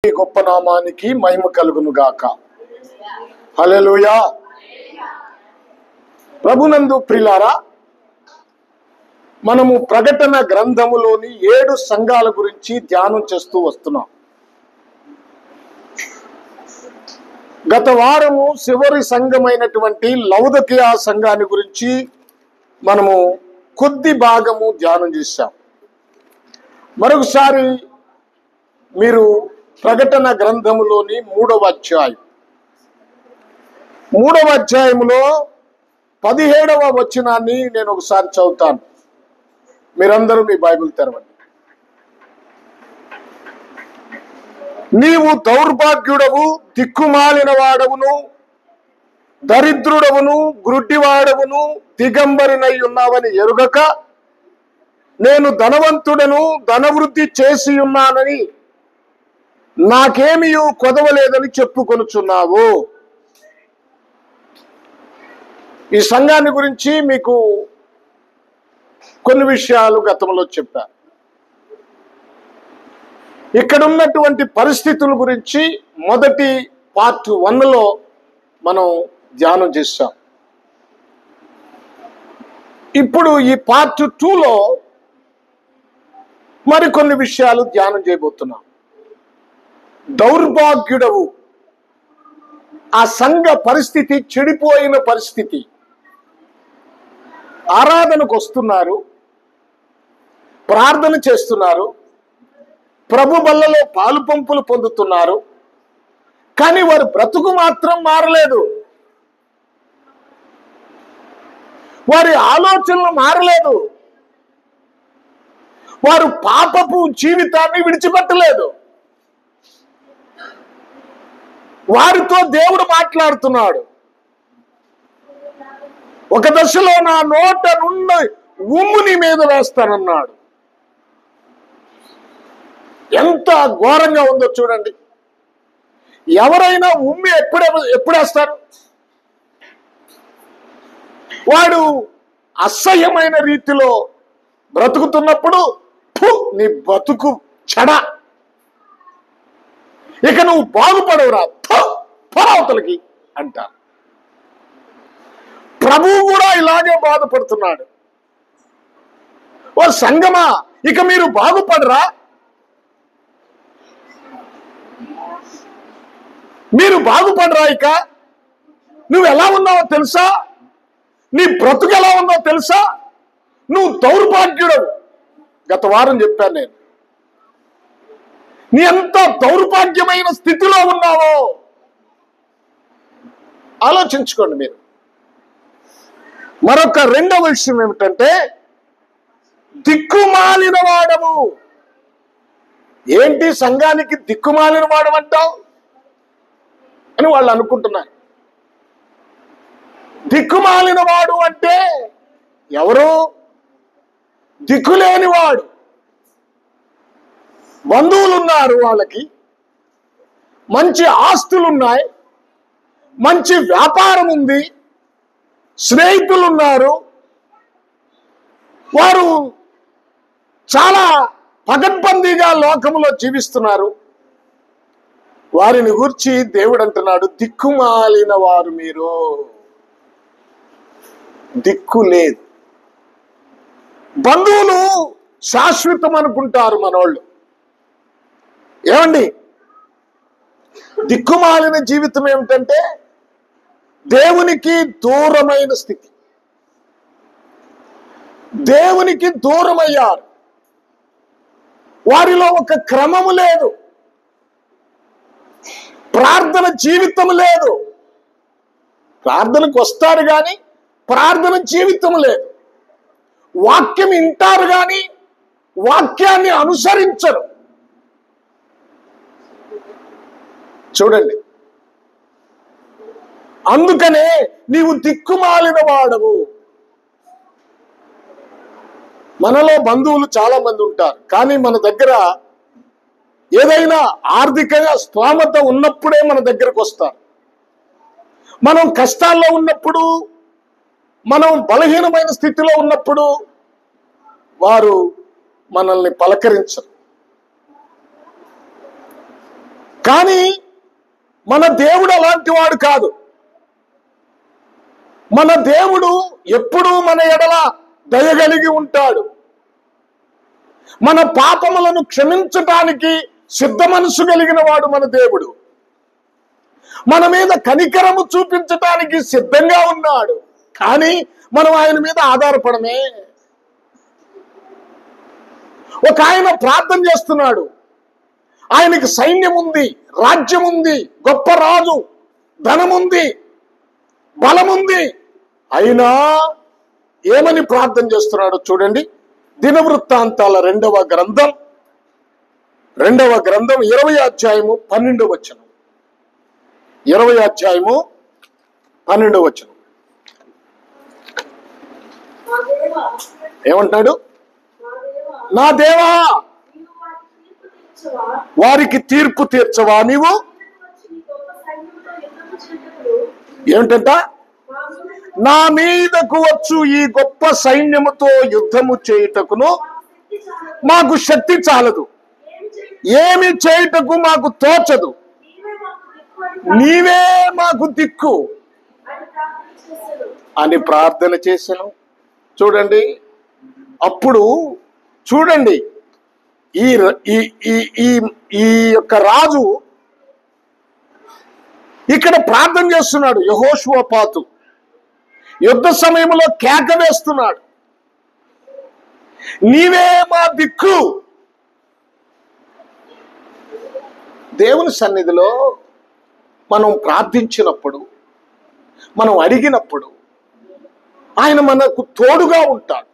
గొప్ప నామానికి మహిమ కలుగును గాక. హల్లెలూయా. ప్రభునందు ప్రియులారా, మనము ప్రకటన గ్రంథములోని 7 సంఘాల గురించి ధ్యానం చేస్తూ వస్తున్నాం. గత వారము చివరి సంఘమైనటువంటి లవొదికయ సంఘాన్ని గురించి మనము కొద్ది భాగము ధ్యానం చేశాం. మరొకసారి మీరు ప్రకటన గ్రంథములోని 3వ అధ్యాయములో 17వ వచనాన్ని నేను ఒకసారి చదువుతాను. మీరందరూ మీ బైబిల్ తెరవండి. నీవు దౌర్భాగ్యుడవు, దిక్కుమాలిన వాడవును, దరిద్రుడవును, గ్రుడ్డివాడవును, దిగంబరినై ఉన్నావని ఎరుగక నేను ధనవంతుడను, ధనవృద్ధి చేసి ఉన్నానని నాకేమీ కొదవలేదని చెప్పుకొనుచున్నావు. ఈ సంఘాన్ని గురించి మీకు కొన్ని విషయాలు గతంలో చెప్పాను. ఇక్కడ ఉన్నటువంటి పరిస్థితుల గురించి మొదటి పార్ట్ 1లో మనం ధ్యానం చేశాం. ఇప్పుడు ఈ పార్ట్ 2లో మరికొన్ని విషయాలు ధ్యానం చేయబోతున్నాం. దౌర్భాగ్యుడవు, ఆ సంఘ పరిస్థితి చెడిపోయిన పరిస్థితి. ఆరాధనకు వస్తున్నారు, ప్రార్థన చేస్తున్నారు, ప్రభు బల్లలో పాలు పంపులు పొందుతున్నారు, కానీ వారి బ్రతుకు మాత్రం మారలేదు, వారి ఆలోచనలు మారలేదు, వారు పాపపు జీవితాన్ని విడిచిపెట్టలేదు. వారితో దేవుడు మాట్లాడుతున్నాడు. ఒక దశలో నా నోట నుండి ఉమ్ము నీ మీద వేస్తానన్నాడు. ఎంత ఘోరంగా ఉందో చూడండి. ఎవరైనా ఉమ్మి ఎప్పుడేస్తారు? వాడు అసహ్యమైన రీతిలో బ్రతుకుతున్నప్పుడు నీ బతుకు చెడ, ఇక నువ్వు బాగుపడవురా, పరావతలకి అంట. ప్రభువు కూడా ఇలాగే బాధపడుతున్నాడు. ఓ సంగమా, ఇక మీరు బాగుపడరా? మీరు బాగుపడరా? ఇక నువ్వు ఎలా ఉన్నావో తెలుసా? నీ బ్రతుకు ఎలా ఉందో తెలుసా? నువ్వు దౌర్భాగ్యుడు. గత వారం చెప్పాను నేను. నీ ఎంత దౌర్భాగ్యమైన స్థితిలో ఉన్నావో ఆలోచించుకోండి మీరు. మరొక రెండవ విషయం ఏమిటంటే, దిక్కుమాలిన వాడము. ఏంటి సంఘానికి దిక్కుమాలిన వాడమంటావు అని వాళ్ళు అనుకుంటున్నారు. దిక్కుమాలిన వాడు అంటే ఎవరు? దిక్కులేని వాడు. బంధువులు ఉన్నారు, వాళ్ళకి మంచి ఆస్తులున్నాయి, మంచి వ్యాపారం ఉంది, స్నేహితులు ఉన్నారు, వారు చాలా పకడ్బందీగా లోకంలో జీవిస్తున్నారు. వారిని గురించి దేవుడు అంటున్నాడు, దిక్కుమాలిన వారు మీరు. దిక్కు లేదు. బంధువులు శాశ్వతం అనుకుంటారు మనోళ్ళు. ఏమండి, దిక్కుమాలిన జీవితం ఏమిటంటే దేవునికి దూరమైన స్థితి. దేవునికి దూరమయ్యారు. వారిలో ఒక క్రమము లేదు, ప్రార్థన జీవితం లేదు. ప్రార్థనకు వస్తారు కానీ ప్రార్థన జీవితం లేదు. వాక్యం వింటారు కానీ వాక్యాన్ని అనుసరించరు. చూడండి, అందుకనే నీవు దిక్కుమాలిన వాడవు. మనలో బంధువులు చాలా మంది ఉంటారు, కానీ మన దగ్గర ఏదైనా ఆర్థికంగా స్తోమత ఉన్నప్పుడే మన దగ్గరకు వస్తారు. మనం కష్టాల్లో ఉన్నప్పుడు, మనం బలహీనమైన స్థితిలో ఉన్నప్పుడు వారు మనల్ని పలకరించరు. కానీ మన దేవుడు అలాంటి వాడు కాదు. మన దేవుడు ఎప్పుడూ మన ఎడల దయగలిగి ఉంటాడు. మన పాపములను క్షమించటానికి సిద్ధ మనసు కలిగిన వాడు మన దేవుడు. మన మీద కనికరము చూపించటానికి సిద్ధంగా ఉన్నాడు. కానీ మనం ఆయన మీద ఆధారపడమే. ఒక ఆయన ప్రార్థన చేస్తున్నాడు. ఆయనకి సైన్యం ఉంది, రాజ్యం ఉంది, గొప్ప రాజు, ధనముంది, బలముంది. అయినా ఏమని ప్రార్థన చేస్తున్నాడో చూడండి. దినవృత్తాంతాల 2వ గ్రంథం 20వ అధ్యాయము 12వ వచనం. 20వ అధ్యాయము 12వ వచనం ఏమంటాడు? నా దేవా, వారికి తీర్పు తీర్చవా నీవు? ఏమిటంట? నా మీదకు వచ్చు ఈ గొప్ప సైన్యముతో యుద్ధము చేయుటకును మాకు శక్తి చాలదు, ఏమి చేయుటకు మాకు తోచదు, నీవే మాకు దిక్కు అని ప్రార్థన చేశాను. చూడండి, అప్పుడు చూడండి, ఈ యొక్క రాజు ఇక్కడ ప్రార్థన చేస్తున్నాడు. యెహోషువపాతు యుద్ధ సమయంలో కేక వేస్తున్నాడు, నీవే మా దిక్కు. దేవుని సన్నిధిలో మనం ప్రార్థించినప్పుడు, మనం అడిగినప్పుడు ఆయన మనకు తోడుగా ఉంటాడు.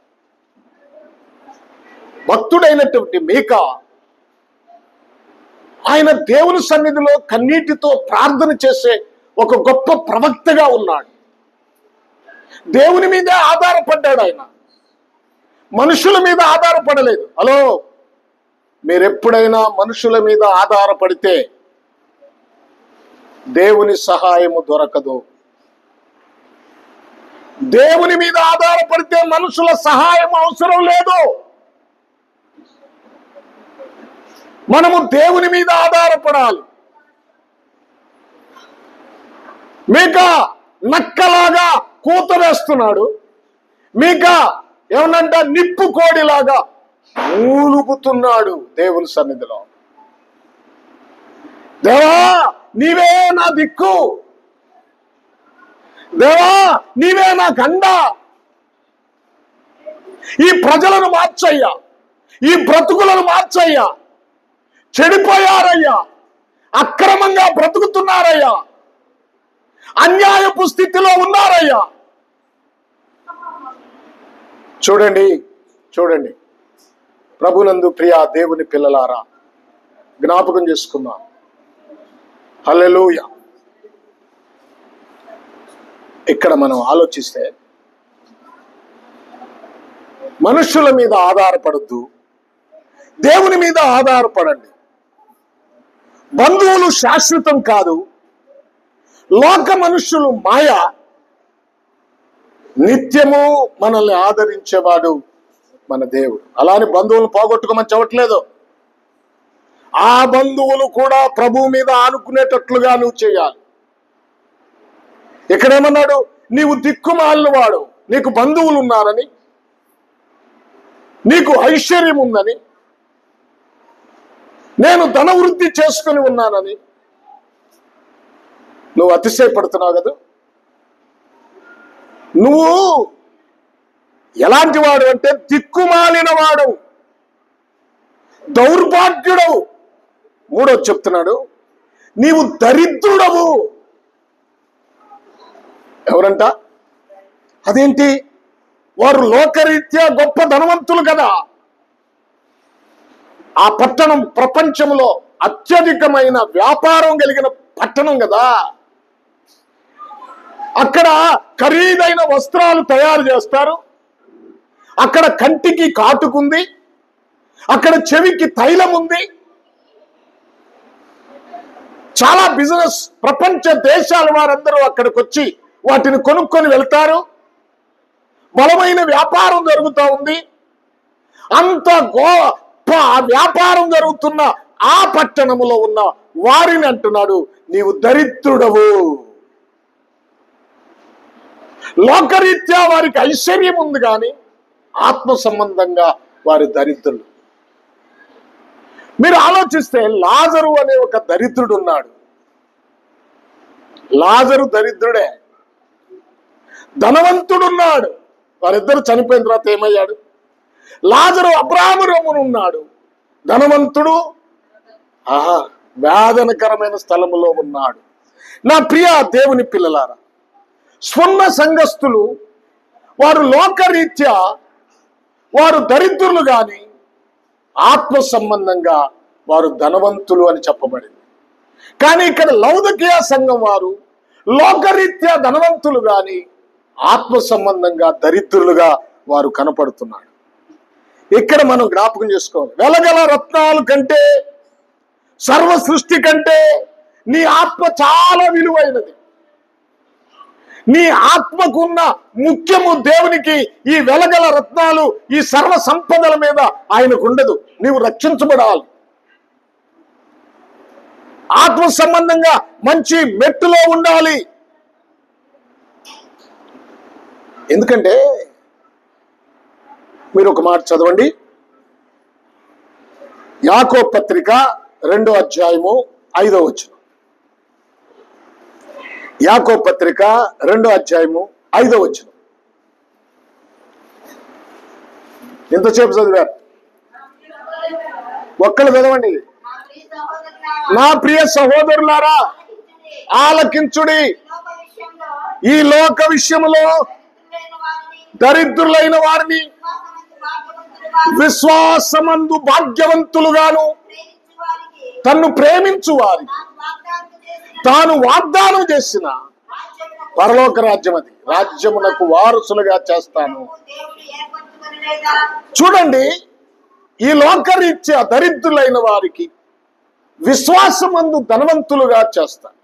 భక్తుడైనటువంటి మీకా ఆయన దేవుని సన్నిధిలో కన్నీటితో ప్రార్థన చేసే ఒక గొప్ప ప్రవక్తగా ఉన్నాడు. దేవుని మీదే ఆధారపడ్డాడు. ఆయన మనుషుల మీద ఆధారపడలేదు. హలో, మీరెప్పుడైనా మనుషుల మీద ఆధారపడితే దేవుని సహాయము దొరకదు. దేవుని మీద ఆధారపడితే మనుషుల సహాయం అవసరం లేదు. మనము దేవుని మీద ఆధారపడాలి. మీకా నక్కలాగా కూత వేస్తున్నాడు. మీకా ఏమనంట నిప్పు కోడిలాగా మూలుగుతున్నాడు దేవుని సన్నిధిలో. దేవా, నీవే నా దిక్కు, దేవా నీవే నా గండ. ఈ ప్రజలను మార్చయ్యా, ఈ బ్రతుకులను మార్చయ్యా. చెడిపోయారయ్యా, అక్రమంగా బ్రతుకుతున్నారయ్యా, అన్యాయపు స్థితిలో ఉన్నారయ్యా. చూడండి చూడండి, ప్రభునందు ప్రియ దేవుని పిల్లలారా, జ్ఞాపకం చేసుకుందాం. హల్లెలూయా. ఇక్కడ మనం ఆలోచిస్తే మనుషుల మీద ఆధారపడద్దు, దేవుని మీద ఆధారపడండి. బంధువులు శాశ్వతం కాదు, లోక మనుషులు మాయ. నిత్యము మనల్ని ఆదరించేవాడు మన దేవుడు. అలానే బంధువులు పోగొట్టుకోమని చెప్పట్లేదు. ఆ బంధువులు కూడా ప్రభువు మీద ఆనుకునేటట్లుగా నువ్వు చేయాలి. ఇక్కడేమన్నాడు? నీవు దిక్కుమాలిన వాడు, నీకు బంధువులు ఉన్నారని, నీకు ఐశ్వర్యం ఉందని, నేను ధనవృద్ధి చేసుకుని ఉన్నానని నువ్వు అతిశయపడుతున్నావు కదా. నువ్వు ఎలాంటి వాడు అంటే దిక్కుమాలిన వాడు, దౌర్భాగ్యుడవు. మూడోది చెప్తున్నాడు, నీవు దరిద్రుడవు. ఎవరంట? అదేంటి? వారు లోకరీత్యా గొప్ప ధనవంతులు కదా. ఆ పట్టణం ప్రపంచంలో అత్యధికమైన వ్యాపారం కలిగిన పట్టణం కదా. అక్కడ ఖరీదైన వస్త్రాలు తయారు చేస్తారు, అక్కడ కంటికి కాటుకుంది, అక్కడ చెవికి తైలం ఉంది. చాలా బిజినెస్, ప్రపంచ దేశాల వారందరూ అక్కడికి వచ్చి వాటిని కొనుక్కొని వెళ్తారు. బలమైన వ్యాపారం జరుగుతూ ఉంది. అంత వ్యాపారం జరుగుతున్న ఆ పట్టణములో ఉన్న వారిని అంటున్నాడు, నీవు దరిద్రుడవు. లోకరీత్యా వారికి ఐశ్వర్యం ఉంది, కానీ ఆత్మ సంబంధంగా వారి దరిద్రులు. మీరు ఆలోచిస్తే లాజరు అనే ఒక దరిద్రుడు ఉన్నాడు. లాజరు దరిద్రుడే. ధనవంతుడున్నాడు. వారిద్దరు చనిపోయిన తర్వాత ఏమయ్యాడు? లాజరు అబ్రాహాము రొమ్మున ఉన్నాడు. ధనవంతుడు వేదనకరమైన స్థలములో ఉన్నాడు. నా ప్రియ దేవుని పిల్లలారా, స్వర్ణ సంఘస్థులు వారు లోకరీత్యా వారు దరిద్రులు, గాని ఆత్మ సంబంధంగా వారు ధనవంతులు అని చెప్పబడింది. కానీ ఇక్కడ లౌదకియా సంఘం వారు లోకరీత్యా ధనవంతులు, గాని ఆత్మ సంబంధంగా దరిద్రులుగా వారు కనపడుతున్నారు. ఇక్కడ మనం జ్ఞాపకం చేసుకోవాలి, వెలగల రత్నాలు కంటే, సర్వ సృష్టి కంటే నీ ఆత్మ చాలా విలువైనది. నీ ఆత్మకున్న ముఖ్యము దేవునికి ఈ వెలగల రత్నాలు, ఈ సర్వ సంపదల మీద ఆయనకు ఉండదు. నీవు రక్షించబడాలి. ఆత్మ సంబంధంగా మంచి మెట్టులో ఉండాలి. ఎందుకంటే మీరు ఒక మాట చదవండి, యాకోబు పత్రిక 2వ అధ్యాయము 5వ వచనం. యాకోబు పత్రిక 2వ అధ్యాయము 5వ వచనం. ఎంతసేపు చదివారు? ఒక్కళ్ళు చదవండి. నా ప్రియ సహోదరులారా, ఆలకించుడి. ఈ లోక విషయములో దరిద్రులైన వారిని విశ్వాసమందు భాగ్యవంతులుగాను, తన్ను ప్రేమించు వారి తాను వాగ్దానం చేసిన పరలోక రాజ్యం, అది రాజ్యమునకు వారసులుగా చేస్తాను. చూడండి, ఈ లోకరీత్యా దరిద్రులైన వారికి విశ్వాసమందు ధనవంతులుగా చేస్తాను.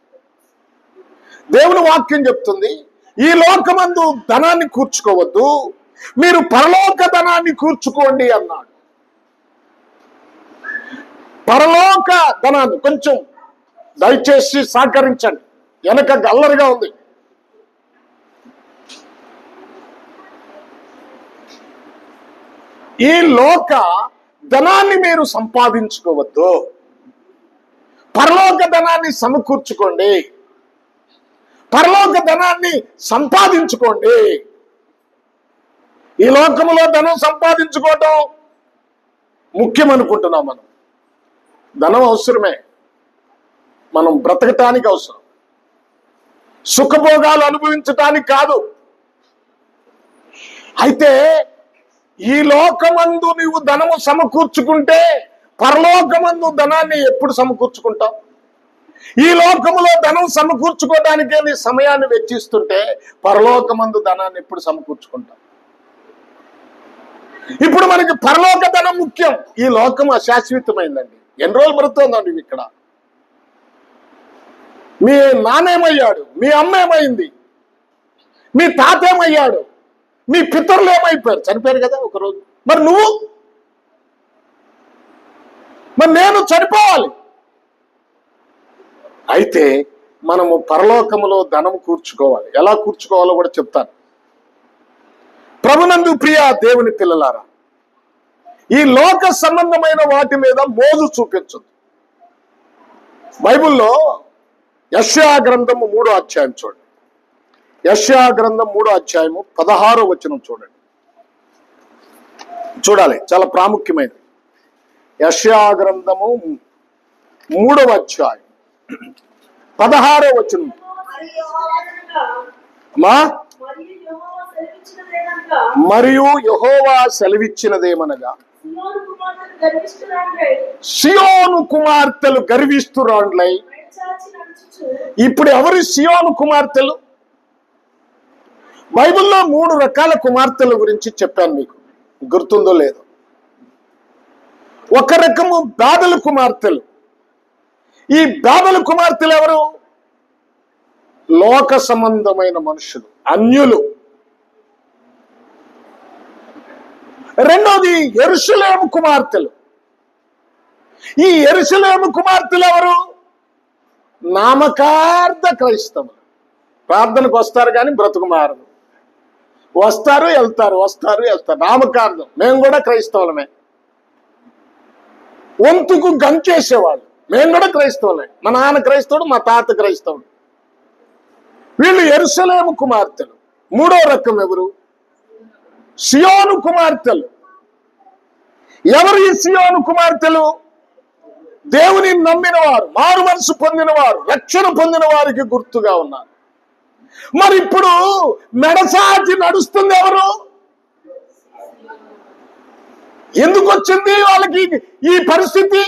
దేవుని వాక్యం చెప్తుంది, ఈ లోకమందు ధనాన్ని కూర్చుకోవద్దు, మీరు పరలోక ధనాన్ని కూర్చుకోండి అన్నాడు. పరలోక ధనాన్ని కొంచెం దయచేసి సహకరించండి, వెనక గల్లరిగా ఉంది. ఈ లోక ధనాన్ని మీరు సంపాదించుకోవద్దు, పరలోక ధనాన్ని సమకూర్చుకోండి, పరలోక ధనాన్ని సంపాదించుకోండి. ఈ లోకములో ధనం సంపాదించుకోవటం ముఖ్యం అనుకుంటున్నాం. మనం ధనం అవసరమే, మనం బ్రతకటానికి అవసరం, సుఖభోగాలు అనుభవించటానికి కాదు. అయితే ఈ లోకమందు నీవు ధనము సమకూర్చుకుంటే పరలోకమందు ధనాన్ని ఎప్పుడు సమకూర్చుకుంటావు? ఈ లోకములో ధనం సమకూర్చుకోవడానికే నీ సమయాన్ని వెచ్చిస్తుంటే పరలోకమందు ధనాన్ని ఎప్పుడు సమకూర్చుకుంటావు? ఇప్పుడు మనకి పరలోక ధనం ముఖ్యం. ఈ లోకం అశాశ్వతమైందండి. ఎన్ని రోజులు బ్రతుందండి ఇక్కడ? మీ నాన్నేమయ్యాడు? మీ అమ్మ ఏమైంది? మీ తాత ఏమయ్యాడు? మీ పితరులు ఏమైపోయారు? చనిపోయారు కదా ఒకరోజు. మరి నువ్వు, మరి నేను చనిపోవాలి. అయితే మనము పరలోకములో ధనం కూర్చుకోవాలి. ఎలా కూర్చుకోవాలో కూడా చెప్తాను. ప్రభునందు ప్రియ దేవుని పిల్లలారా, ఈ లోక సంబంధమైన వాటి మీద మోజు చూపించదు. బైబిల్లో యెషయా గ్రంథము 3వ అధ్యాయం చూడండి. యెషయా గ్రంథం 3వ అధ్యాయము 16వ వచనం చూడండి. చూడాలి, చాలా ప్రాముఖ్యమైనది. యెషయా గ్రంథము 3వ అధ్యాయం 16వ వచనం. మరియు యెహోవా సెలవిచ్చినదేమనగా, సియోను కుమార్తెలు గర్విస్తురాండ్లై. ఇప్పుడు ఎవరు సియోను కుమార్తెలు? బైబిల్లో 3 రకాల కుమార్తెల గురించి చెప్పాను, మీకు గుర్తుందో లేదో. ఒక రకము బాబెలు కుమార్తెలు. ఈ బాబెలు కుమార్తెలు ఎవరు? లోక సంబంధమైన మనుషులు, అన్యులు. రెండోది యెరూషలేము కుమార్తెలు. ఈ యెరూషలేము కుమార్తెలు ఎవరు? నామకార్థ క్రైస్తవులు. ప్రార్థనకు వస్తారు కానీ బ్రతుకు మారదు. వస్తారు వెళ్తారు, వస్తారు వెళ్తారు, నామకార్థం. మేము కూడా క్రైస్తవులమే. వంతుకు గంచేసేవాళ్ళు. మేము కూడా క్రైస్తవులే. మా నాన్న క్రైస్తవుడు, మా తాత క్రైస్తవుడు. వీళ్ళు యెరూషలేము కుమార్తెలు. మూడో రకం ఎవరు? సియోను కుమార్తెలు. ఎవరు ఈ సియోను కుమార్తెలు? దేవుని నమ్మిన వారు, మారు మనసు పొందిన వారు, రక్షణ పొందిన వారికి గుర్తుగా ఉన్నారు. మరి ఇప్పుడు మెడసాచి నడుస్తుంది ఎవరు? ఎందుకు వచ్చింది వాళ్ళకి ఈ పరిస్థితి?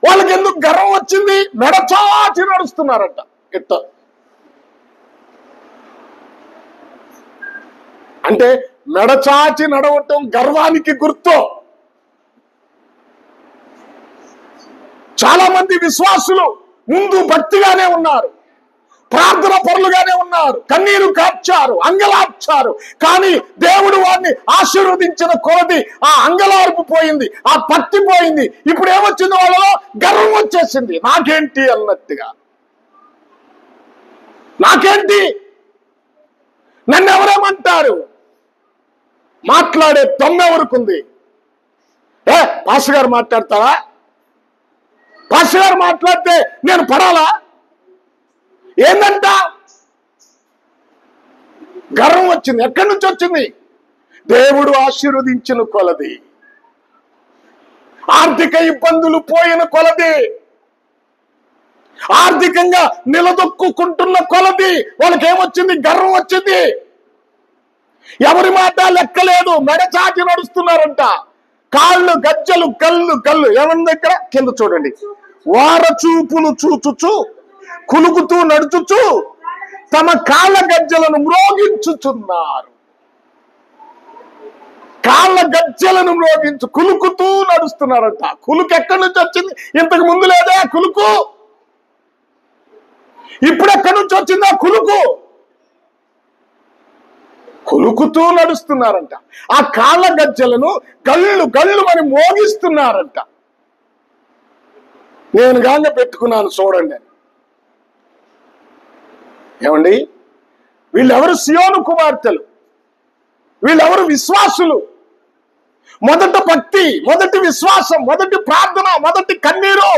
వాళ్ళకి ఎందుకు గర్వం వచ్చింది? మెడచాచి నడుస్తున్నారట. ఇట్ట అంటే మెడచాచి నడవటం గర్వానికి గుర్తు. చాలా మంది విశ్వాసులు ముందు భక్తిగానే ఉన్నారు, ప్రార్థన పరులుగానే ఉన్నారు, కన్నీరు కార్చారు, అంగలార్చారు. కానీ దేవుడు వారిని ఆశీర్వదించిన కొలది ఆ అంగలార్పు పోయింది, ఆ భక్తి పోయింది. ఇప్పుడు ఏమొచ్చింది? వాళ్ళలో గర్వం వచ్చేసింది. నాకేంటి అన్నట్టుగా. నాకేంటి, నన్ను ఎవరేమంటారు? మాట్లాడే దమ్మెవరకుంది? పాస్టర్ గారు మాట్లాడతారా? పాస్టర్ గారు మాట్లాడితే నేను పడాలా? ఏందంట? గర్వం వచ్చింది. ఎక్కడి నుంచి వచ్చింది? దేవుడు ఆశీర్వదించిన కొలది, ఆర్థిక ఇబ్బందులు పోయిన కొలది, ఆర్థికంగా నిలదొక్కుంటున్న కొలది వాళ్ళకి ఏమొచ్చింది? గర్వం వచ్చింది. ఎవరి మాట లెక్కలేదు, మెడచాచి నడుస్తున్నారంట. కాళ్ళు గజ్జలు, కళ్ళు ఏమన్నా దగ్గర కింద చూడండి. వార చూపులు చూచుచు, కులుకుతూ నడుచుచు, తమ కాళ్ళ గజ్జలను మ్రోగించుచున్నారు. కాళ్ళ గజ్జలను మ్రోగించు, కులుకుతూ నడుస్తున్నారంట. కులుకు ఎక్కడి నుంచి వచ్చింది? ఇంతకు ముందు లేదా కులుకు? ఇప్పుడు ఎక్కడి నుంచి వచ్చిందా కులుకు? కులుకుతూ నడుస్తున్నారంట. ఆ కాళ్ళ గజ్జలను గళ్ళు అని మోగిస్తున్నారంట. నేను గాంగ పెట్టుకున్నాను చూడండి. ఏమండి, వీళ్ళెవరు? సియోను కుమార్తెలు. వీళ్ళెవరు? విశ్వాసులు. మొదట భక్తి, మొదటి విశ్వాసం, మొదటి ప్రార్థన, మొదటి కన్నీరు.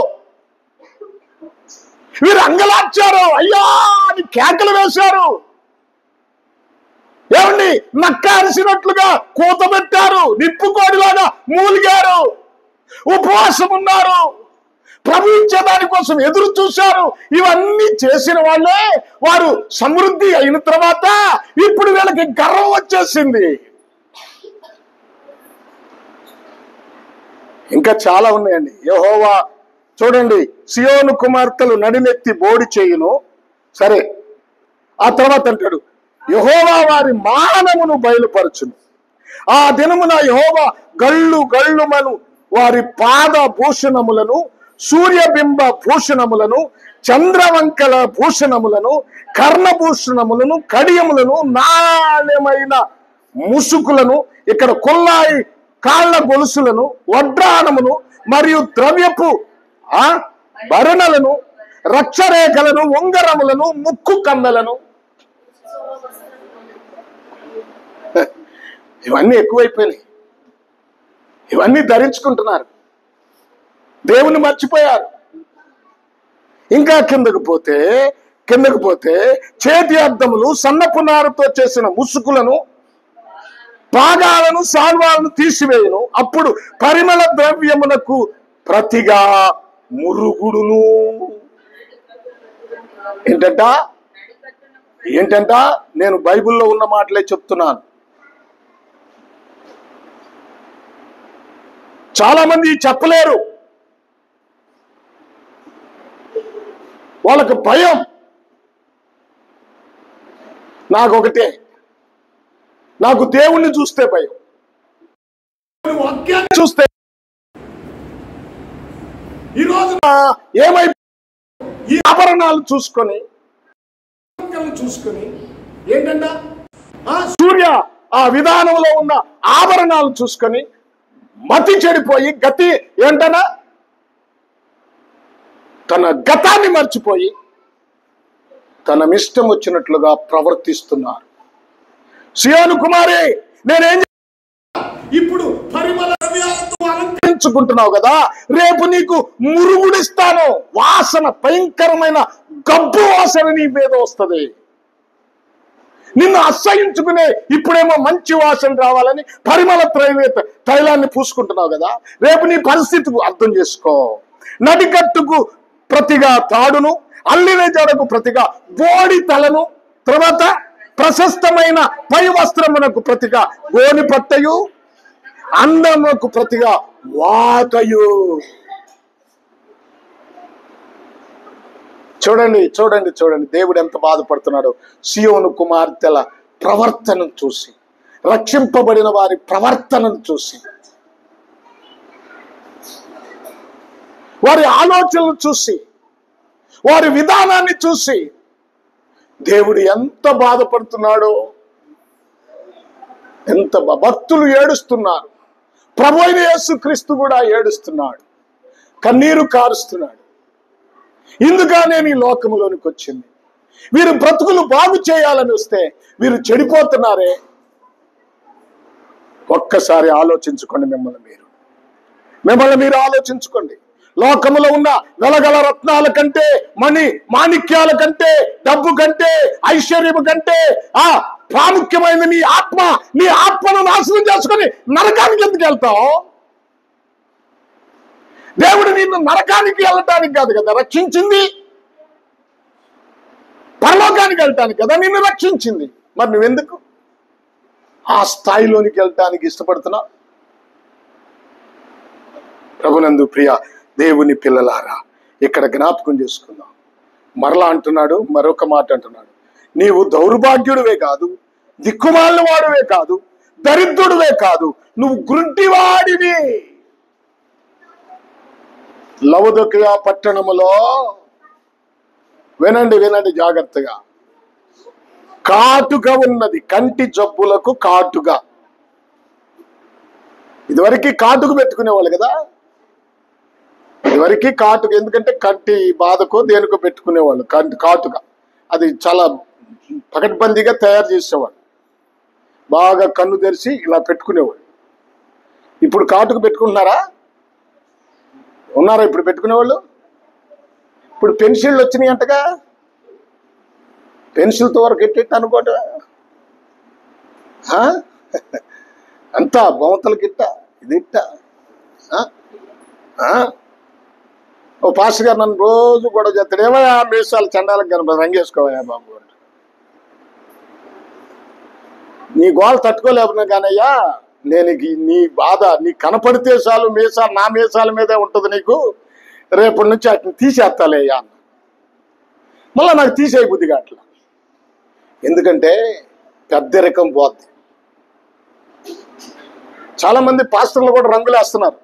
వీరు అంగలార్చారు, అయ్యా అని కేకలు వేశారు. ఏమండి, నక్క అరిసినట్లుగా కూత పెట్టారు, నిప్పుకోడిలాగా మూలిగారు, ఉపవాసం ఉన్నారు, ప్రభుత్వదాని కోసం ఎదురు చూశారు. ఇవన్నీ చేసిన వాళ్ళే వారు సమృద్ధి అయిన తర్వాత ఇప్పుడు వీళ్ళకి గర్వం వచ్చేసింది. ఇంకా చాలా ఉన్నాయండి. యెహోవా చూడండి, సియోను కుమార్తెలు నడినెత్తి బోడి చేయును. సరే, ఆ తర్వాత అంటాడు, యెహోవా వారి మానమును బయలుపరచును. ఆ దినమున యెహోవా గళ్ళుమను వారి పాద భూషణములను, సూర్యబింబ భూషణములను, చంద్రవంకల భూషణములను, కర్ణభూషణములను, కడియములను, నాణ్యమైన ముసుకులను, ఇక్కడ కొల్లాయి కాళ్ళ గొలుసులను, వడ్రాణమును మరియు ద్రవ్యపు భరణలను, రక్షరేఖలను, ఉంగరములను, ముక్కు కమ్మెలను. ఇవన్నీ ఎక్కువైపోయినాయి. ఇవన్నీ ధరించుకుంటున్నారు. దేవుని మర్చిపోయారు. ఇంకా కిందకు పోతే చేతి అద్దములు, సన్నపు నారతో చేసిన ముసుగులను, పాగాలను, సాల్వాలను తీసివేయును. అప్పుడు పరిమళ ద్రవ్యమునకు ప్రతిగా మురుగుడును. ఏంటంట? నేను బైబిల్లో ఉన్న మాటలే చెప్తున్నాను. చాలా మంది చెప్పలేరు, వాళ్ళకు భయం. నాకొకటే, నాకు దేవుణ్ణి చూస్తే భయం, వాక్యాన్ని చూస్తే. ఈరోజు ఏమై ఈ ఆభరణాలు చూసుకొని ఏంటంట, సూర్య ఆ విధానంలో ఉన్న ఆభరణాలు చూసుకొని మతి చెడిపోయి గతి ఏంటన్నా తన గతాన్ని మర్చిపోయి తన ఇష్టం వచ్చినట్లుగా ప్రవర్తిస్తున్నారు. సియోను కుమారి, నేనేం ఇప్పుడు పరిమళ ద్రవ్యాలతో అలంకరించుకుంటున్నావు కదా, రేపు నీకు మురుగుడిస్తాను. వాసన, భయంకరమైన గబ్బు వాసన నీ మీద వస్తుంది. నిన్ను అసహించుకునే ఇప్పుడేమో మంచి వాసన రావాలని పరిమళ తైలాన్ని పూసుకుంటున్నావు కదా, రేపు నీ పరిస్థితి అర్థం చేసుకో. నడికట్టుకు ప్రతిగా తాడును, అల్లిన జడకు ప్రతిగా బోడి తలను, తర్వాత ప్రశస్తమైన పై వస్త్రమునకు ప్రతిగా గోని పట్టయు, అందముకు ప్రతిగా వాతయు. చూడండి చూడండి చూడండి, దేవుడు ఎంత బాధపడుతున్నాడో సియోను కుమార్తెల ప్రవర్తనను చూసి, రక్షింపబడిన వారి ప్రవర్తనను చూసి, వారి ఆలోచనలు చూసి, వారి విధానాన్ని చూసి దేవుడు ఎంత బాధపడుతున్నాడో. ఎంత భక్తులు ఏడుస్తున్నారు. ప్రభు అయిన యేసుక్రీస్తు కూడా ఏడుస్తున్నాడు, కన్నీరు కారుస్తున్నాడు. ఇందుకనే నీ లోకములోనికి వచ్చింది. వీరు బ్రతుకులు బాగు చేయాలని వస్తే వీరు చెడిపోతున్నారే. ఒక్కసారి ఆలోచించుకోండి. మిమ్మల్ని మీరు ఆలోచించుకోండి. లోకములో ఉన్న వెలగల రత్నాల కంటే, మాణిక్యాల కంటే, డబ్బు కంటే, ఐశ్వర్యము కంటే ప్రాముఖ్యమైనది నీ ఆత్మ. నీ ఆత్మను నాశనం చేసుకొని నరకానికి ఎందుకు వెళ్తావు? దేవుడు నిన్ను నరకానికి వెళ్ళటానికి కాదు కదా రక్షించింది, పరలోకానికి వెళ్ళటానికి కదా నిన్ను రక్షించింది. మరి నువ్వెందుకు ఆ స్థాయిలోనికి వెళ్ళటానికి ఇష్టపడుతున్నావు? ప్రభునందు ప్రియ దేవుని పిల్లలారా, ఇక్కడ జ్ఞాపకం చేసుకుందాం. మరలా అంటున్నాడు, మరొక మాట అంటున్నాడు. నీవు దౌర్భాగ్యుడివే కాదు, దిక్కుమాలిన వాడివే కాదు, దరిద్రుడివే కాదు, నువ్వు గుడ్డివాడివి. లవదొకియ పట్టణములో వినండి జాగ్రత్తగా, కాటుగా ఉన్నది. కంటి జబ్బులకు కాటుగా. ఇదివరకు కాటుకు పెట్టుకునేవాళ్ళు కదా, ఇదివరకు కాటుక. ఎందుకంటే కంటి బాధకో దేనికో పెట్టుకునేవాళ్ళు కాటుగా. అది చాలా పకడ్బందీగా తయారు చేసేవాళ్ళు. బాగా కన్ను తెరిచి ఇలా పెట్టుకునేవాళ్ళు. ఇప్పుడు కాటుకు పెట్టుకుంటున్నారా? ఉన్నారా ఇప్పుడు పెట్టుకునేవాళ్ళు? ఇప్పుడు పెన్సిళ్ళు వచ్చినాయి అంటగా. పెన్సిల్తో వరకు ఎట్టి అనుకోట అంతా బొమ్మతలు గిట్ట ఇది ఇట్ట. ఓ పాస్టర్ గారు నన్ను రోజు గొడవ చేస్తాడు, ఏమయ్యా మీసాలు చండాలకు కనపడ రంగేసుకోవయ్యా బాబు అంట. నీ గోళ తట్టుకోలేకున్నా కానయ్యా, నేను నీ బాధ నీకు కనపడితే చాలు, మీసాలు నా మీసాల మీదే ఉంటుంది నీకు, రేపటి నుంచి వాటిని తీసేస్తాలే అయ్యా అన్న. మళ్ళీ నాకు తీసేయ బుద్ధిగా అట్లా. ఎందుకంటే పెద్దరికం పోద్ది. చాలా మంది పాస్టర్లు కూడా రంగులు వేస్తున్నారు.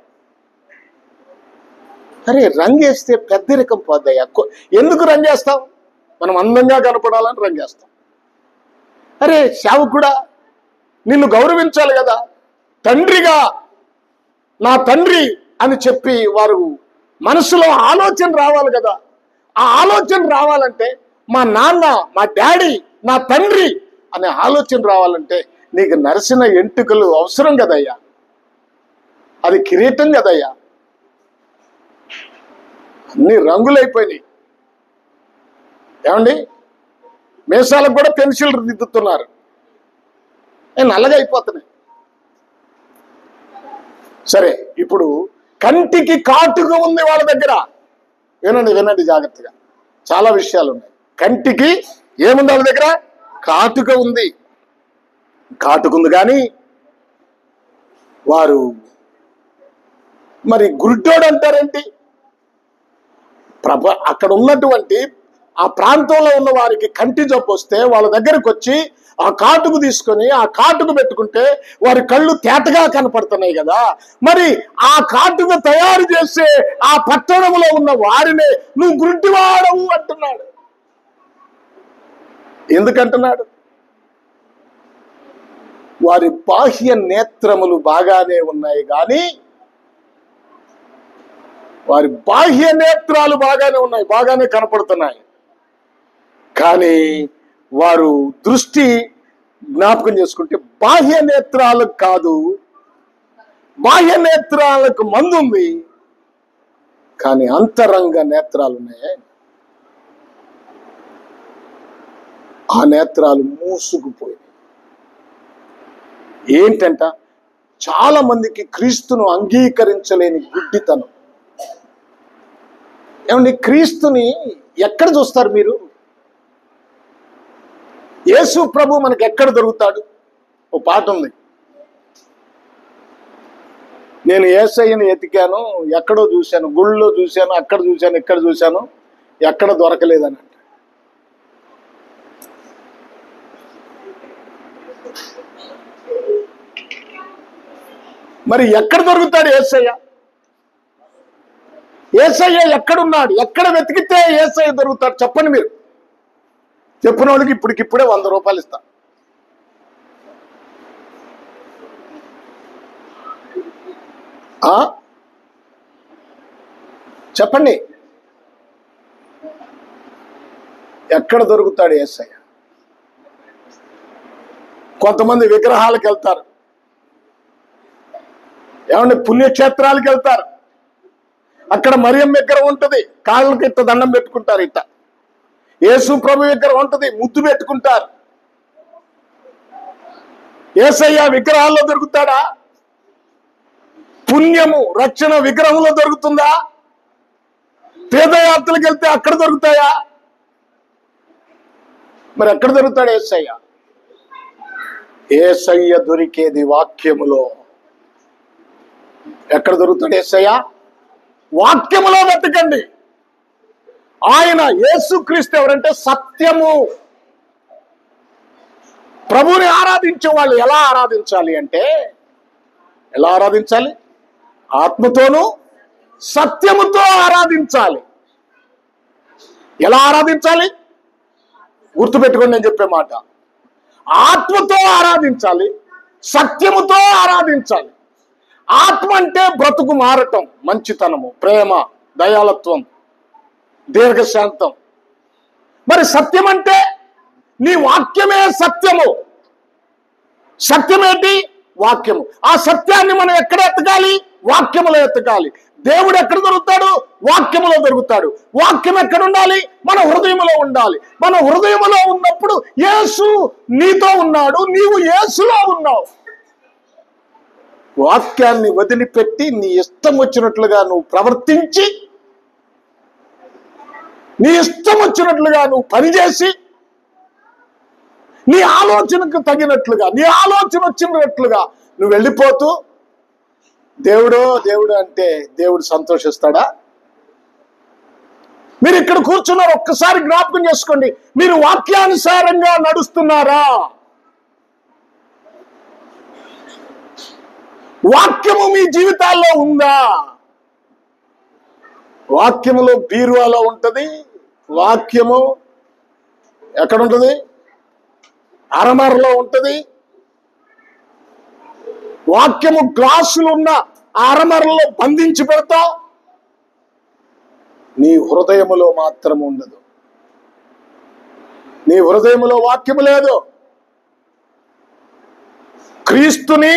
అరే రంగేస్తే పెద్దరికం పోద్దయ్యా. ఎందుకు రంగేస్తాం? మనం అందంగా కనపడాలని రంగేస్తాం. అరే సేవకుడా, నిన్ను గౌరవించాలి కదా, తండ్రిగా నా తండ్రి అని చెప్పి వారు మనసులో ఆలోచన రావాలి కదా. ఆ ఆలోచన రావాలంటే మా నాన్న, మా డాడీ, నా తండ్రి అనే ఆలోచన రావాలంటే నీకు నరిసిన ఎంటుకలు అవసరం కదయ్యా. అది కిరీటం కదయ్యా. అన్ని రంగులైపోయినాయి. ఏమండి, మీసాలకు కూడా పెన్సిల్ దిద్దుతున్నారు, నల్లగా అయిపోతున్నాయి. సరే, ఇప్పుడు కంటికి కాటుగా ఉంది వాళ్ళ దగ్గర. వినండి జాగ్రత్తగా, చాలా విషయాలు ఉన్నాయి. కంటికి ఏముంది వాళ్ళ దగ్గర? కాటుక ఉంది. కాటుకుంది కానీ వారు మరి గురుడ్డోడు అంటారేంటి? అక్కడ ఉన్నటువంటి ఆ ప్రాంతంలో ఉన్న వారికి కంటి జబ్బు వస్తే వాళ్ళ దగ్గరకు వచ్చి ఆ కాటుకు తీసుకొని ఆ కాటుకు పెట్టుకుంటే వారి కళ్ళు తేటగా కనపడుతున్నాయి కదా. మరి ఆ కాటుకు తయారు చేసే ఆ పట్టణంలో ఉన్న వారినే నువ్వు గుడ్డివాడవు అంటున్నాడు. ఎందుకంటున్నాడు? వారి బాహ్య నేత్రములు బాగానే ఉన్నాయి కానీ వారి బాహ్య నేత్రాలు బాగానే ఉన్నాయి, బాగానే కనపడుతున్నాయి, కానీ వారు దృష్టి జ్ఞాపకం చేసుకుంటే బాహ్య నేత్రాలకు కాదు, బాహ్య నేత్రాలకు మందు ఉంది, కానీ అంతరంగ నేత్రాలు ఉన్నాయి. ఆ నేత్రాలు మూసుకుపోయి ఏంటంట, చాలా మందికి క్రీస్తును అంగీకరించలేని గుడ్డితనం. ఏమండి, క్రీస్తుని ఎక్కడ చూస్తారు మీరు? యేసు ప్రభు మనకి ఎక్కడ దొరుకుతాడు? ఓ పాట ఉంది, నేను యేసయ్యను ఎతికాను, ఎక్కడో చూశాను, గుళ్ళో చూశాను, అక్కడ చూశాను, ఇక్కడ చూశాను, ఎక్కడ దొరకలేదని. మరి ఎక్కడ దొరుకుతాడు యేసయ్య? యేసయ్య ఎక్కడున్నాడు? ఎక్కడ వెతికితే యేసయ్య దొరుకుతాడు? చెప్పండి మీరు. చెప్పిన వాళ్ళకి ఇప్పటికిప్పుడే 100 రూపాయలు ఇస్తా. చెప్పండి, ఎక్కడ దొరుకుతాడు యేసయ్య? కొంతమంది విగ్రహాలకు వెళ్తారు, ఏమంటే పుణ్యక్షేత్రాలకు వెళ్తారు, అక్కడ మరియం విగ్రహం ఉంటుంది, కాళ్ళకి ఇట్ట దండం పెట్టుకుంటారు, ఇట్ట యేసు ప్రభు విగ్రహం ఉంటుంది, ముద్దు పెట్టుకుంటారు. యేసయ్య విగ్రహాల్లో దొరుకుతాడా? పుణ్యము రక్షణ విగ్రహంలో దొరుకుతుందా? తీర్థయాత్రలకు వెళ్తే అక్కడ దొరుకుతాయా? మరి ఎక్కడ దొరుకుతాడు యేసయ్య? యేసయ్య దొరికేది వాక్యములో. ఎక్కడ దొరుకుతాడు యేసయ్య? వాక్యములో వెతకండి. ఆయన యేసుక్రీస్తు ఎవరంటే సత్యము. ప్రభువుని ఆరాధించే వాళ్ళు ఎలా ఆరాధించాలి అంటే, ఎలా ఆరాధించాలి? ఆత్మతోనూ సత్యముతో ఆరాధించాలి. ఎలా ఆరాధించాలి? గుర్తుపెట్టుకోండి నేను చెప్పే మాట. ఆత్మతో ఆరాధించాలి, సత్యముతో ఆరాధించాలి. ఆత్మ అంటే బ్రతుకు మారటం, మంచితనము, ప్రేమ, దయాళత్వం, దీర్ఘశాంతం. మరి సత్యం అంటే నీ వాక్యమే సత్యము. సత్యమేంటి? వాక్యము. ఆ సత్యాన్ని మనం ఎక్కడ ఎత్తకాలి? వాక్యములో ఎత్తకాలి. దేవుడు ఎక్కడ దొరుకుతాడు? వాక్యములో దొరుకుతాడు. వాక్యం ఎక్కడ ఉండాలి? మన హృదయములో ఉండాలి. మన హృదయములో ఉన్నప్పుడు యేసు నీతో ఉన్నాడు, నీవు యేసులో ఉన్నావు. వాక్యాన్ని వదిలిపెట్టి నీ ఇష్టం వచ్చినట్లుగా నువ్వు ప్రవర్తించి, నీ ఇష్టం వచ్చినట్లుగా నువ్వు పనిచేసి, నీ ఆలోచనకు తగినట్లుగా, నీ ఆలోచన వచ్చినట్లుగా నువ్వు వెళ్ళిపోతూ దేవుడు దేవుడు అంటే దేవుడు సంతోషిస్తాడా? మీరు ఇక్కడ కూర్చున్నారు, ఒక్కసారి జ్ఞాపకం చేసుకోండి. మీరు వాక్యానుసారంగా నడుస్తున్నారా? వాక్యము మీ జీవితాల్లో ఉందా? వాక్యములో బీరువాలో ఉంటది. వాక్యము ఎక్కడ ఉంటుంది? అరమరలో ఉంటది. వాక్యము గ్లాసులు ఉన్న అరమరలో బంధించి పెడతావు. నీ హృదయములో మాత్రం ఉండదు. నీ హృదయములో వాక్యము లేదు. క్రీస్తుని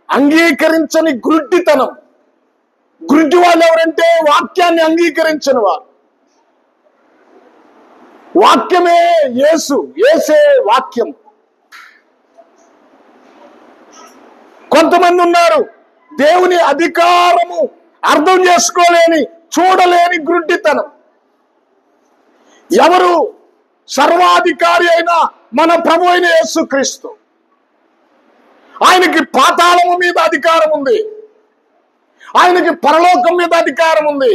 అంగీకరించని గుడ్డితనం. గుడ్డి వాళ్ళు ఎవరంటే వాక్యాన్ని అంగీకరించని వారు. వాక్యమే యేసు, యేసే వాక్యం. కొంతమంది ఉన్నారు, దేవుని అధికారము అర్థం చేసుకోలేని, చూడలేని గుడ్డితనం. ఎవరు? సర్వాధికారి అయిన మన ప్రభు అయిన యేసుక్రీస్తు. ఆయనకి పాతాళము మీద అధికారం ఉంది, ఆయనకి పరలోకం మీద అధికారం ఉంది,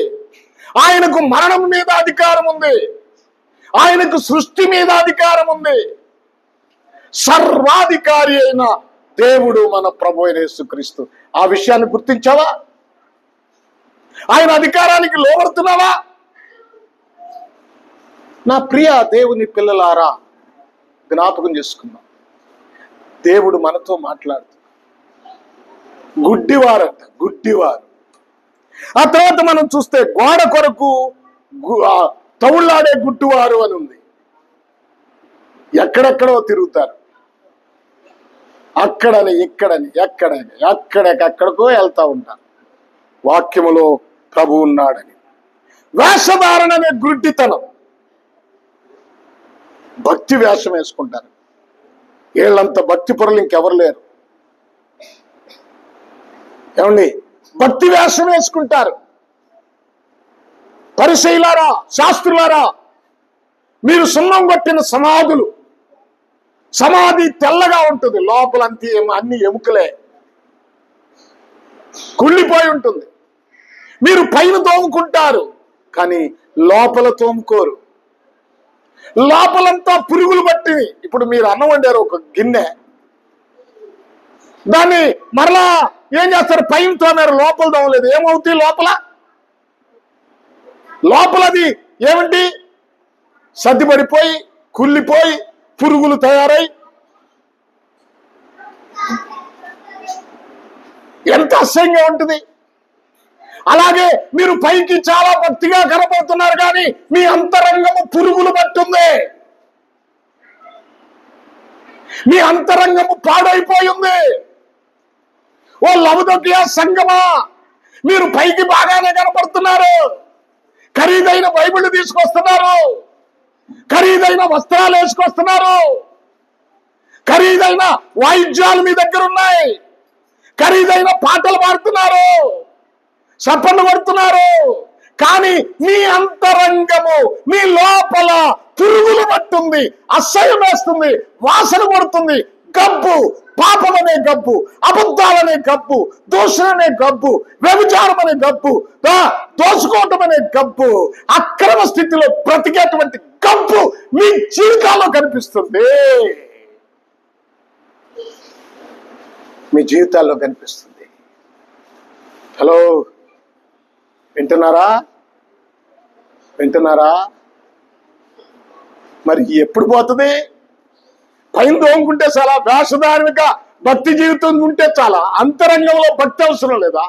ఆయనకు మరణం మీద అధికారం ఉంది, ఆయనకు సృష్టి మీద అధికారం ఉంది. సర్వాధికారి అయిన దేవుడు మన ప్రభు అయిన యేసుక్రీస్తు. ఆ విషయాన్ని గుర్తించావా? ఆయన అధికారానికి లోబడుతున్నావా? నా ప్రియ దేవుని పిల్లలారా, జ్ఞాపకం చేసుకుందాం. దేవుడు మనతో మాట్లాడుతూ, గుడ్డివారంట, గుడ్డివారు. ఆ తర్వాత మనం చూస్తే గోడ కొరకు తవుళ్ళాడే గుట్టువారు అని ఉంది. ఎక్కడెక్కడో తిరుగుతారు, అక్కడని ఇక్కడని ఎక్కడికక్కడికో వెళ్తా ఉంటారు. వాక్యములో ప్రభు ఉన్నాడని. వేషధారణ అనే గుడ్డితనం. భక్తి వేషం వేసుకుంటారు. వీళ్ళంత భక్తి పరులు ఇంకెవరు లేరు. ఏమండి, భక్తి వేషం వేసుకుంటారు. పరిసయ్యులారా, శాస్త్రులారా, మీరు సున్నం కొట్టిన సమాధులు. సమాధి తెల్లగా ఉంటుంది, లోపలంతా అన్ని ఎముకలే, కుళ్ళిపోయి ఉంటుంది. మీరు పైన తోముకుంటారు కానీ లోపల తోముకోరు. లోపలంతా పురుగులు పట్టి, ఇప్పుడు మీరు అన్నం వండారు ఒక గిన్నె, దాన్ని మరలా ఏం చేస్తారు? పైన తోమారు, లోపల తోమలేదు. ఏమవుతుంది? లోపలది ఏమిటి? సర్దిపడిపోయి, కుళ్ళిపోయి, పురుగులు తయారై ఎంత అసహ్యంగా ఉంటుంది. అలాగే మీరు పైకి చాలా భక్తిగా కనబడుతున్నారు కానీ మీ అంతరంగము పురుగులు పట్టుంది. మీ అంతరంగము పాడైపోయింది. ఓ లవదొకియ సంగమా, మీరు పైకి బాగానే కనపడుతున్నారు, ఖరీదైన బైబిల్ తీసుకొస్తున్నారు, ఖరీదైన వస్త్రాలు వేసుకొస్తున్నారు, ఖరీదైన వాయిద్యాలు మీ దగ్గర ఉన్నాయి, ఖరీదైన పాటలు పాడుతున్నారు, చప్పట్లు పడుతున్నారు, కానీ మీ అంతరంగము, మీ లోపల పురుగులు పట్టుంది, అసహ్యం వేస్తుంది, వాసన పడుతుంది. గబ్బు, పాపం అనే గబ్బు, అబద్ధాలనే గబ్బు, దూషణ అనే గబ్బు, వ్యభిచారం అనే గబ్బు, దోచుకోవటం అనే గబ్బు, అక్రమ స్థితిలో బ్రతికేటువంటి గబ్బు మీ జీవితాల్లో కనిపిస్తుంది. మీ జీవితాల్లో కనిపిస్తుంది. హలో, వింటున్నారా? మరి ఎప్పుడు పోతుంది? పైన తోముకుంటే చాలా, వేషధారణగా భక్తి జీవితం ఉంటే చాలా, అంతరంగంలో భక్తి అవసరం లేదా?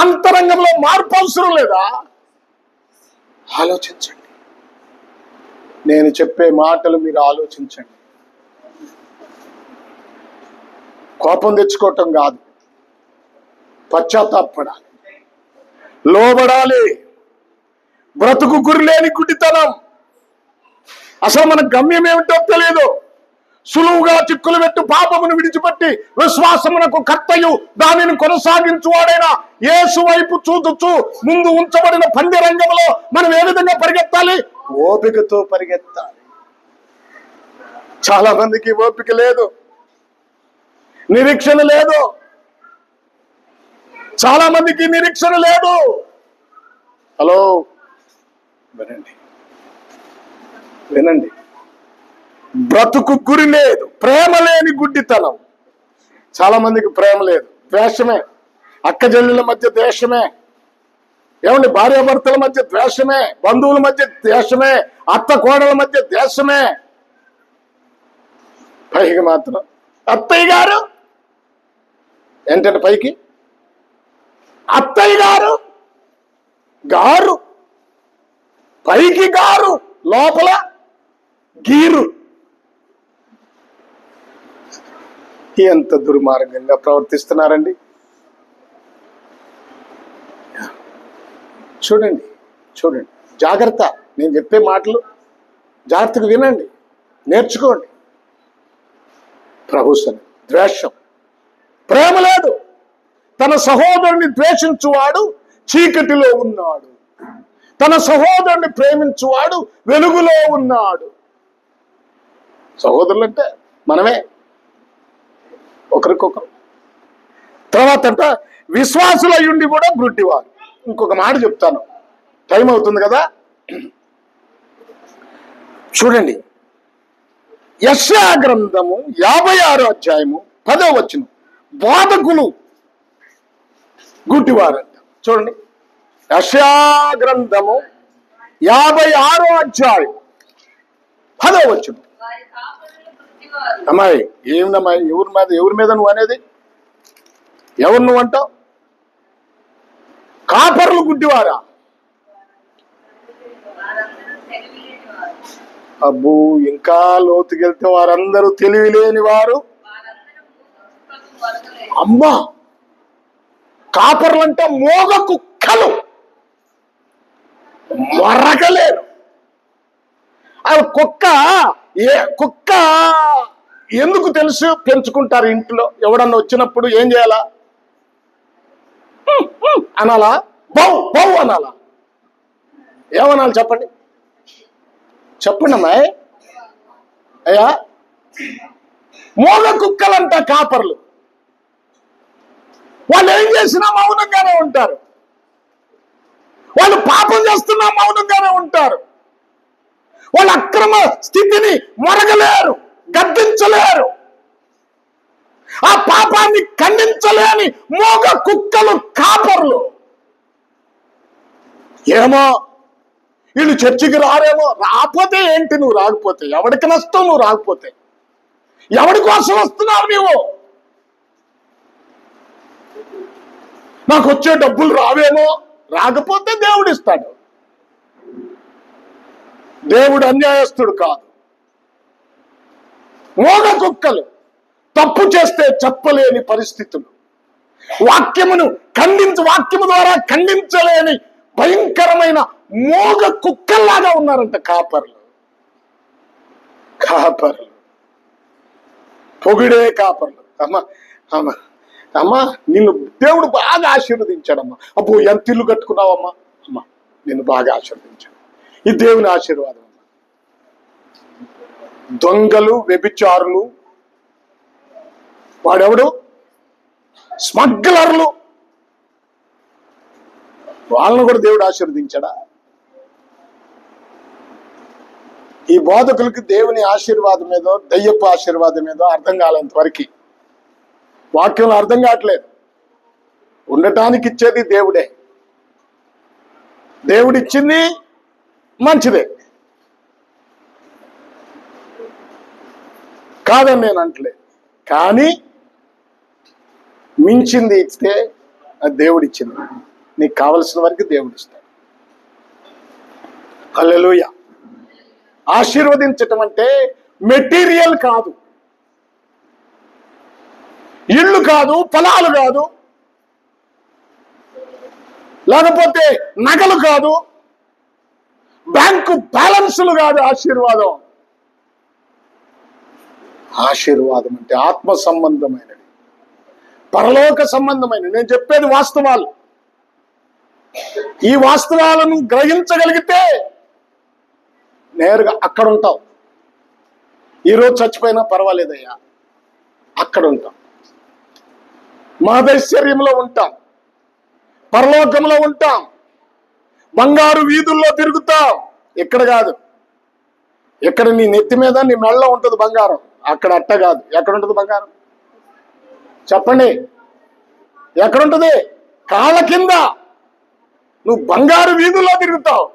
అంతరంగంలో మార్పు అవసరం లేదా? ఆలోచించండి. నేను చెప్పే మాటలు మీరు ఆలోచించండి. కోపం తెచ్చుకోవటం కాదు, పశ్చాత్తాపడాలి, లోబడాలి. బ్రతుకు గురిలేని గుడ్డితనం. అసలు మన గమ్యం ఏమిటో తెలియదు. సులువుగా చిక్కులు పెట్టు పాపమును విడిచిపెట్టి విశ్వాసమునకు కర్తయు దానిని కొనసాగించువాడైనా యేసు వైపు చూచుచు ముందు ఉంచబడిన పందిరంగంలో మనం ఏ విధంగా పరిగెత్తాలి? ఓపికతో పరిగెత్తాలి. చాలా మందికి ఓపిక లేదు, నిరీక్షణ లేదు. చాలా మందికి నిరీక్షణ లేదు. హలో, వినండి. బ్రతుకు గురి లేదు, ప్రేమ లేని గుడ్డితనం. చాలా మందికి ప్రేమ లేదు, ద్వేషమే. అక్క చెల్లెల మధ్య ద్వేషమే. ఏమండి, భార్యాభర్తల మధ్య ద్వేషమే, బంధువుల మధ్య ద్వేషమే, అత్త కోడల మధ్య ద్వేషమే. పైకి మాత్రం అత్తయ్య గారు ఏంటంటే, పైకి అత్తయ్య గారు గారు, పైకి గారు, లోపల గీరు. ఎంత దుర్మార్గంగా ప్రవర్తిస్తున్నారండి. చూడండి, జాగ్రత్త. నేను చెప్పే మాటలు జాగ్రత్తగా వినండి, నేర్చుకోండి. ప్రభుత్వం ద్వేషం, ప్రేమ లేదు. తన సహోదరుని ద్వేషించువాడు చీకటిలో ఉన్నాడు, తన సహోదరుని ప్రేమించువాడు వెలుగులో ఉన్నాడు. సహోదరులు అంటే మనమే, ఒకరికొకరు. తర్వాత విశ్వాసులు అయ్యుండి కూడా గుడ్డివారు. ఇంకొక మాట చెప్తాను, టైం అవుతుంది కదా. చూడండి, యెషయా గ్రంథము 56వ అధ్యాయము 10వ వచనం. బోధకులు గుడ్డివారు అంట. చూడండి, యెషయా గ్రంథము 56వ అధ్యాయం 10వ వచనం. అమ్మాయి, ఏమిటమ్మాయి, ఎవరి మీద నువ్వు అనేది? ఎవరు నువ్వు అంటావు? కాపర్లు గుడ్డివారా? అబ్బో, ఇంకా లోతుకెళ్తే వారందరూ తెలివి లేని వారు. అమ్మా, కాపర్లు అంటే మోగ కుక్కలు, మొరగలేరు. అది కుక్క ఎందుకు తెలుసు? పెంచుకుంటారు ఇంట్లో. ఎవడన్నా వచ్చినప్పుడు ఏం చేయాలా? అనాలా? బౌ బౌ అనాలా? ఏమనాలి చెప్పండి? చెప్పండి అమ్మాయి. అయ్యా, మోగ కుక్కలంట కాపర్లు. వాళ్ళు ఏం చేసినా మౌనంగానే ఉంటారు. వాళ్ళు పాపం చేస్తున్నా మౌనంగానే ఉంటారు. వాళ్ళ అక్రమ స్థితిని మొరగలేరు, గద్దించలేరు. ఆ పాపాన్ని ఖండించలేని మోగ కుక్కలు కాపర్లు. ఏమో వీళ్ళు చర్చికి రారేమో. రాకపోతే ఏంటి? నువ్వు రాకపోతే ఎవడికి నష్టం? నువ్వు రాకపోతే ఎవడి కోసం వస్తున్నావు నీవు? నాకు వచ్చే డబ్బులు రావేమో. రాకపోతే దేవుడు ఇస్తాడు. దేవుడు అన్యాయస్తుడు కాదు. మోగ కుక్కలు తప్పు చేస్తే చెప్పలేని పరిస్థితులు, వాక్యము ద్వారా ఖండించలేని భయంకరమైన మోగ కుక్కల్లాగా ఉన్నారంట కాపర్లు. పొగిడే కాపర్లు. అమ్మా నిన్ను దేవుడు బాగా ఆశీర్వదించాడమ్మా. అబ్బో, ఎంత ఇల్లు కట్టుకున్నావమ్మా. అమ్మా, నిన్ను బాగా ఆశీర్వదించాడు. ఈ దేవుని ఆశీర్వాదం. దొంగలు, వ్యభిచారులు, వాడెవడు? స్మగ్లర్లు, వాళ్ళను కూడా దేవుడు ఆశీర్వదించాడా? ఈ బోధకులకి దేవుని ఆశీర్వాదం ఏదో దయ్యపు ఆశీర్వాదం ఏదో అర్థం కాలేంత వరకు వాక్యంలో అర్థం కావట్లేదు. ఉండటానికి ఇచ్చేది దేవుడే. దేవుడిచ్చింది మంచిదే కాదని నేను అంటలే. కానీ మించింది ఇస్తే అది దేవుడిచ్చింది. నీకు కావలసిన వరకు దేవుడు ఇస్తాడు. హల్లెలూయా. ఆశీర్వదించటం అంటే మెటీరియల్ కాదు, ఇళ్ళు కాదు, పొలాలు కాదు, లేకపోతే నగలు కాదు, బ్యాంకు బ్యాలెన్సులు కాదు. ఆశీర్వాదం అంటే ఆత్మ సంబంధమైనది, పరలోక సంబంధమైనది. నేను చెప్పేది వాస్తవాలు. ఈ వాస్తవాలను గ్రహించగలిగితే నేరుగా అక్కడ ఉంటావు. ఈరోజు చచ్చిపోయినా పర్వాలేదయ్యా, అక్కడ ఉంటాం. మహదైశ్వర్యంలో ఉంటాం, పరలోకంలో ఉంటాం, బంగారు వీధుల్లో తిరుగుతాం. ఇక్కడ కాదు. ఇక్కడ నీ నెత్తి మీద నీ మెళ్ళలో ఉంటుంది బంగారం. అక్కడ అట్ట కాదు. ఎక్కడ ఉంటుంది బంగారం? చెప్పండి, ఎక్కడుంటుంది? కాళ్ళ కింద. నువ్వు బంగారు వీధుల్లో తిరుగుతావు.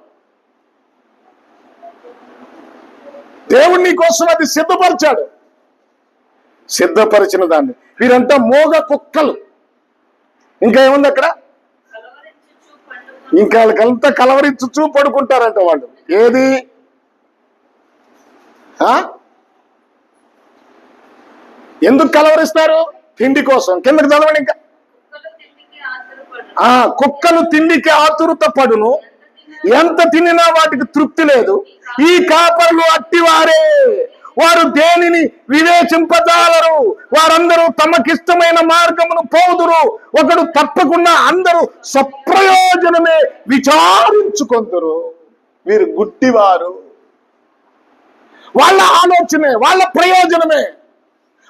దేవుడు నీ కోసం అది సిద్ధపరిచాడు. సిద్ధపరిచిన దాన్ని వీరంతా మోగ కుక్కలు. ఇంకా ఏముంది అక్కడ? ఇంకా వాళ్ళకంతా కలవరించు పడుకుంటారంట వాళ్ళు. ఏది? ఎందుకు కలవరిస్తారు? తిండి కోసం. కిందకి చదవండి. ఇంకా కుక్కలు తిండికి ఆతురత పడును, ఎంత తినినా వాటికి తృప్తి లేదు. ఈ కాపర్లు అట్టివారే, వారు దేనిని వివేచింపజాలరు. వారందరూ తమకిష్టమైన మార్గమును పోదురు. ఒకడు తప్పకుండా అందరూ సప్రయోజనమే విచారించుకొందురు. వీరు గుడ్డివారు. వాళ్ళ ఆలోచనే, వాళ్ళ ప్రయోజనమే,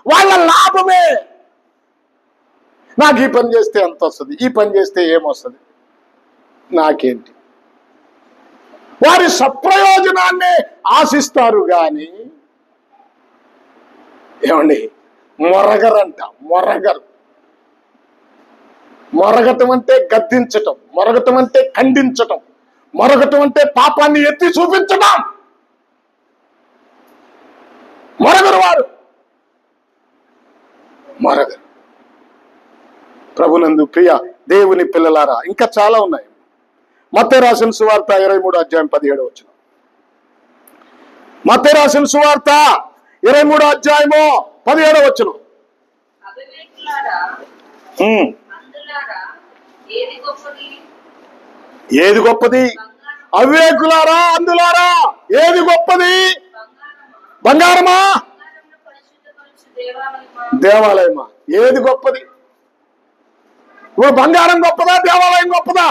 వాళ్ళ లాభమే. నాకు ఈ పని చేస్తే ఎంత వస్తుంది, ఈ పని చేస్తే ఏమొస్తుంది, నాకేంటి? వారి సప్రయోజనాన్ని ఆశిస్తారు గాని ఏమండి, మొరగరంట. మొరగటం అంటే గద్దించటం, మొరగటం అంటే ఖండించటం, మొరగటం అంటే పాపాన్ని ఎత్తి చూపించటం. మొరగరు వారు, మొరగరు. ప్రభునందు ప్రియ దేవుని పిల్లలారా, ఇంకా చాలా ఉన్నాయి. మత్తయి రాసిన సువార్త 23వ అధ్యాయం 17వ వచనం. మత్తయి రాసిన సువార్త 23వ అధ్యాయము 17వ వచనం. ఏది గొప్పది? అవివేకులారా, అందులారా ఏది గొప్పది? బంగారమా, దేవాలయమా? ఏది గొప్పది? ఇప్పుడు బంగారం గొప్పదా, దేవాలయం గొప్పదా?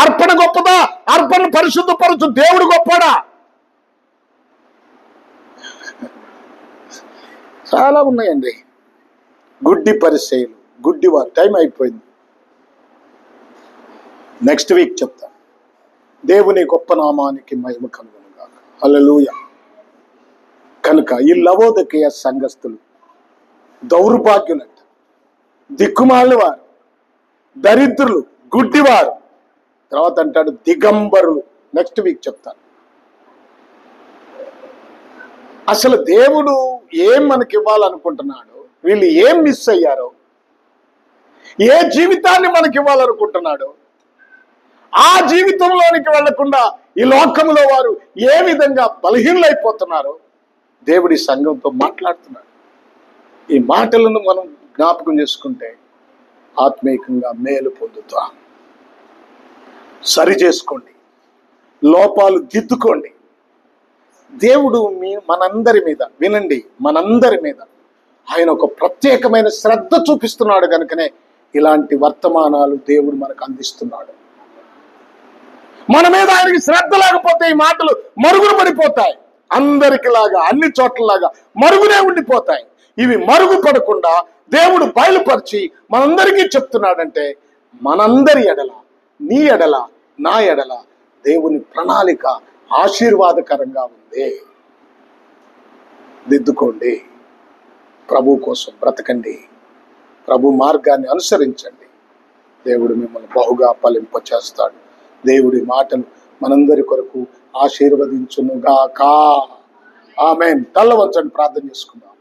అర్పణ గొప్పదా? అర్పణ పరిశుద్ధపరచు దేవుడు గొప్పడా? చాలా ఉన్నాయండి. గుడ్డి పరిచయులు, గుడ్డివారు. టైం అయిపోయింది, నెక్స్ట్ వీక్ చెప్తా. దేవుని గొప్ప నామానికి మహిమ కలుగునుగాక. హల్లెలూయా. కనుక ఈ లవోదికయ సంఘస్థులు దౌర్భాగ్యులంట, దిక్కుమాలిన వారు, దరిద్రులు, గుడ్డివారు. తర్వాత అంటాడు దిగంబరులు. నెక్స్ట్ వీక్ చెప్తాను. అసలు దేవుడు ఏం మనకి ఇవ్వాలనుకుంటున్నాడు, వీళ్ళు ఏం మిస్ అయ్యారో, ఏ జీవితాన్ని మనకి ఇవ్వాలనుకుంటున్నాడు, ఆ జీవితంలోనికి వెళ్లకుండా ఈ లోకంలో వారు ఏ విధంగా బలహీనలైపోతున్నారో దేవుడి సంఘంతో మాట్లాడుతున్నాడు. ఈ మాటలను మనం జ్ఞాపకం చేసుకుంటే ఆత్మీయంగా మేలు పొందుతాం. సరి చేసుకోండి, లోపాలు దిద్దుకోండి. దేవుడు మనందరి మీద, వినండి, మనందరి మీద ఆయన ఒక ప్రత్యేకమైన శ్రద్ధ చూపిస్తున్నాడు. కనుకనే ఇలాంటి వర్తమానాలు దేవుడు మనకు అందిస్తున్నాడు. మన మీద ఆయనకి శ్రద్ధ లేకపోతే ఈ మాటలు మరుగున పడిపోతాయి. అందరికిలాగా, అన్ని చోట్లలాగా మరుగునే ఉండిపోతాయి. ఇవి మరుగు పడకుండా దేవుడు బయలుపరిచి మనందరికీ చెప్తున్నాడంటే మనందరి ఎడల, నీ ఎడల, నా ఎడల దేవుని ప్రణాళిక ఆశీర్వాదకరంగా ఉంది. దిద్దుకోండి, ప్రభు కోసం బ్రతకండి, ప్రభు మార్గాన్ని అనుసరించండి. దేవుడు మిమ్మల్ని బహుగా ఫలింప చేస్తాడు. దేవుడి మాటలు మనందరి కొరకు ఆశీర్వదించునుగాక. ఆమేన్. తల్ల వంచండి, ప్రార్థన చేసుకుందాం.